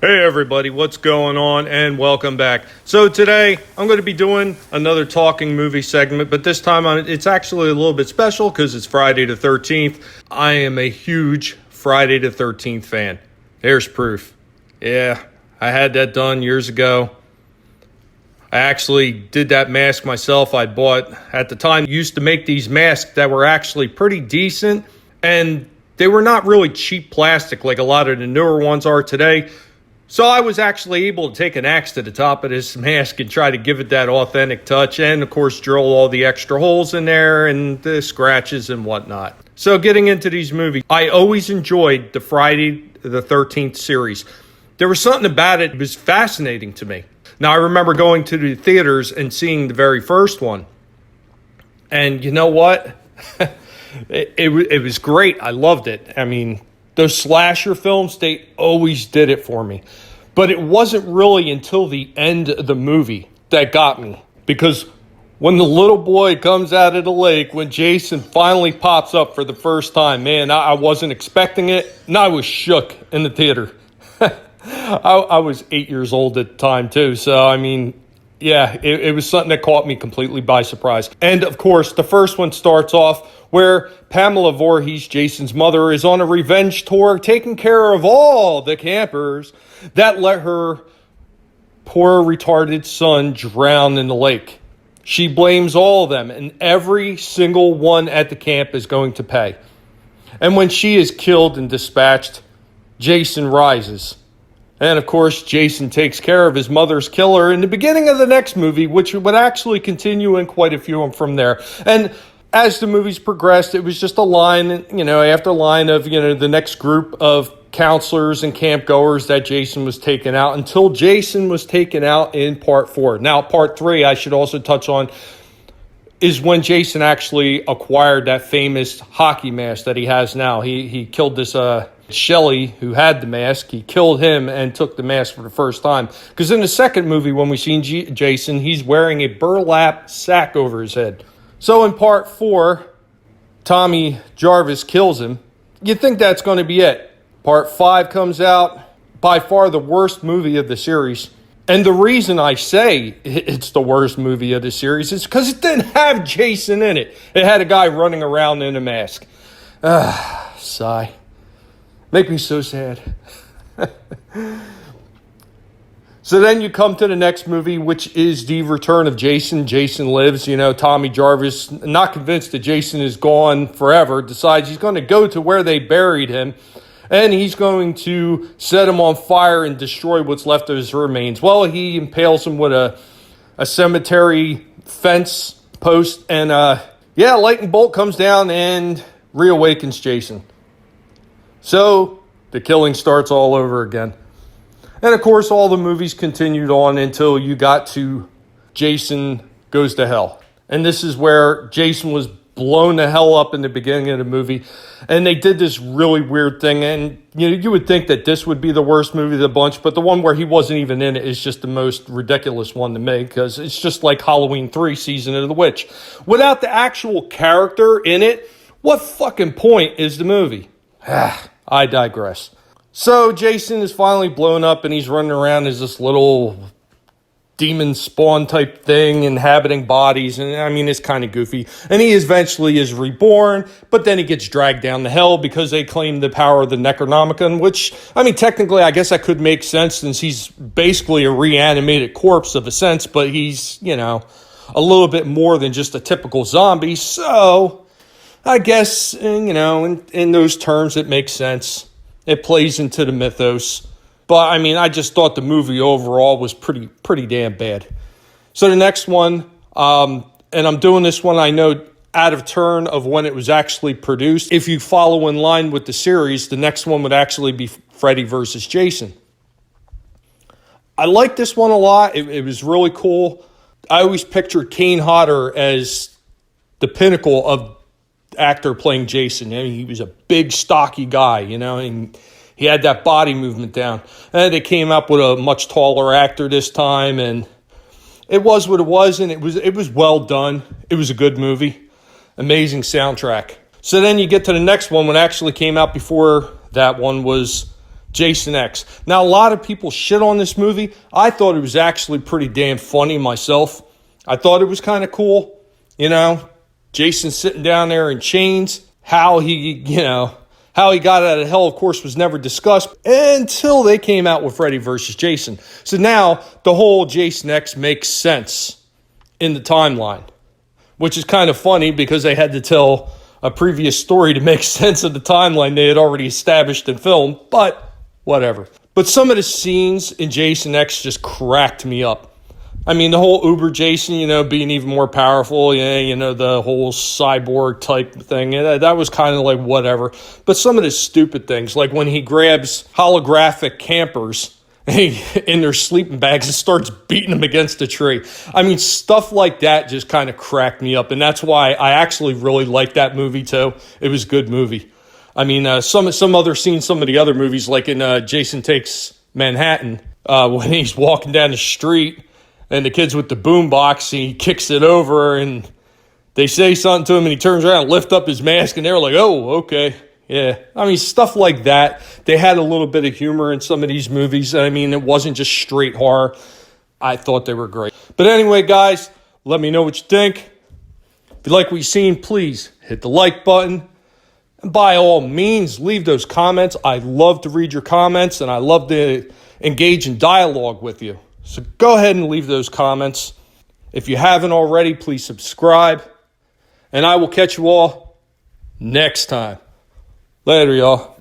Hey everybody, what's going on, and welcome back. So today I'm going to be doing another talking movie segment, but this time it's actually a little bit special because it's Friday the 13th. I am a huge Friday the 13th fan. There's proof. Yeah, I had that done years ago. I actually did that mask myself. I bought, at the time, used to make these masks that were actually pretty decent, and they were not really cheap plastic like a lot of the newer ones are today. So I was actually able to take an axe to the top of this mask and try to give it that authentic touch, and of course drill all the extra holes in there and the scratches and whatnot. So getting into these movies, I always enjoyed the Friday the 13th series. There was something about it that was fascinating to me. Now I remember going to the theaters and seeing the very first one. And you know what? it was great. I loved it. I mean, those slasher films, they always did it for me. But it wasn't really until the end of the movie that got me. Because when the little boy comes out of the lake, when Jason finally pops up for the first time, man, I wasn't expecting it. And I was shook in the theater. I was 8 years old at the time, too. So, I mean, yeah, it was something that caught me completely by surprise. And, of course, the first one starts off where Pamela Voorhees, Jason's mother, is on a revenge tour taking care of all the campers that let her poor retarded son drown in the lake. She blames all of them, and every single one at the camp is going to pay. And when she is killed and dispatched, Jason rises. And, of course, Jason takes care of his mother's killer in the beginning of the next movie, which would actually continue in quite a few from there. And as the movies progressed, it was just a line, after line of, the next group of counselors and campgoers that Jason was taken out until Jason was taken out in part 4. Now, part 3, I should also touch on, is when Jason actually acquired that famous hockey mask that he has now. He killed this Shelley, who had the mask. He killed him and took the mask for the first time. Because in the second movie, when we seen Jason, he's wearing a burlap sack over his head. So in part 4, Tommy Jarvis kills him. You'd think that's going to be it. Part 5 comes out, by far the worst movie of the series. And the reason I say it's the worst movie of the series is because it didn't have Jason in it. It had a guy running around in a mask. Sigh. Make me so sad. So then you come to the next movie, which is the return of Jason. Jason lives. Tommy Jarvis, not convinced that Jason is gone forever, decides he's going to go to where they buried him, and he's going to set him on fire and destroy what's left of his remains. Well, he impales him with a cemetery fence post, and lightning bolt comes down and reawakens Jason. So the killing starts all over again. And of course, all the movies continued on until you got to Jason Goes to Hell. And this is where Jason was blown the hell up in the beginning of the movie. And they did this really weird thing. And you would think that this would be the worst movie of the bunch, but the one where he wasn't even in it is just the most ridiculous one to make, because it's just like Halloween 3, Season of the Witch. Without the actual character in it, what fucking point is the movie? I digress. So Jason is finally blown up and he's running around as this little demon spawn type thing, inhabiting bodies. And I mean, it's kind of goofy. And he eventually is reborn, but then he gets dragged down to hell because they claim the power of the Necronomicon, which, I mean, technically, I guess that could make sense since he's basically a reanimated corpse of a sense, but he's, a little bit more than just a typical zombie. So I guess, in those terms, it makes sense. It plays into the mythos. But, I mean, I just thought the movie overall was pretty damn bad. So the next one, and I'm doing this one, I know, out of turn of when it was actually produced. If you follow in line with the series, the next one would actually be Freddy versus Jason. I like this one a lot. It was really cool. I always pictured Kane Hodder as the pinnacle of actor playing Jason. I mean, he was a big, stocky guy, and he had that body movement down. And they came up with a much taller actor this time, and it was what it was, and it was well done. It was a good movie. Amazing soundtrack. So then you get to the next one, what actually came out before that one was Jason X. Now, a lot of people shit on this movie. I thought it was actually pretty damn funny myself. I thought it was kind of cool. You know, Jason sitting down there in chains. How he got out of hell, of course, was never discussed until they came out with Freddy versus Jason. So now the whole Jason X makes sense in the timeline, which is kind of funny because they had to tell a previous story to make sense of the timeline they had already established in film, but whatever. But some of the scenes in Jason X just cracked me up. I mean, the whole Uber Jason, being even more powerful, the whole cyborg type thing, that was kind of like whatever. But some of the stupid things, like when he grabs holographic campers in their sleeping bags and starts beating them against a tree. I mean, stuff like that just kind of cracked me up. And that's why I actually really liked that movie, too. It was a good movie. I mean, some other scenes, some of the other movies, like in Jason Takes Manhattan, when he's walking down the street, and the kid's with the boombox, he kicks it over, and they say something to him, and he turns around and lifts up his mask, and they're like, oh, okay, yeah. I mean, stuff like that. They had a little bit of humor in some of these movies. I mean, it wasn't just straight horror. I thought they were great. But anyway, guys, let me know what you think. If you like what you've seen, please hit the like button. And by all means, leave those comments. I love to read your comments, and I love to engage in dialogue with you. So go ahead and leave those comments. If you haven't already, please subscribe. And I will catch you all next time. Later, y'all.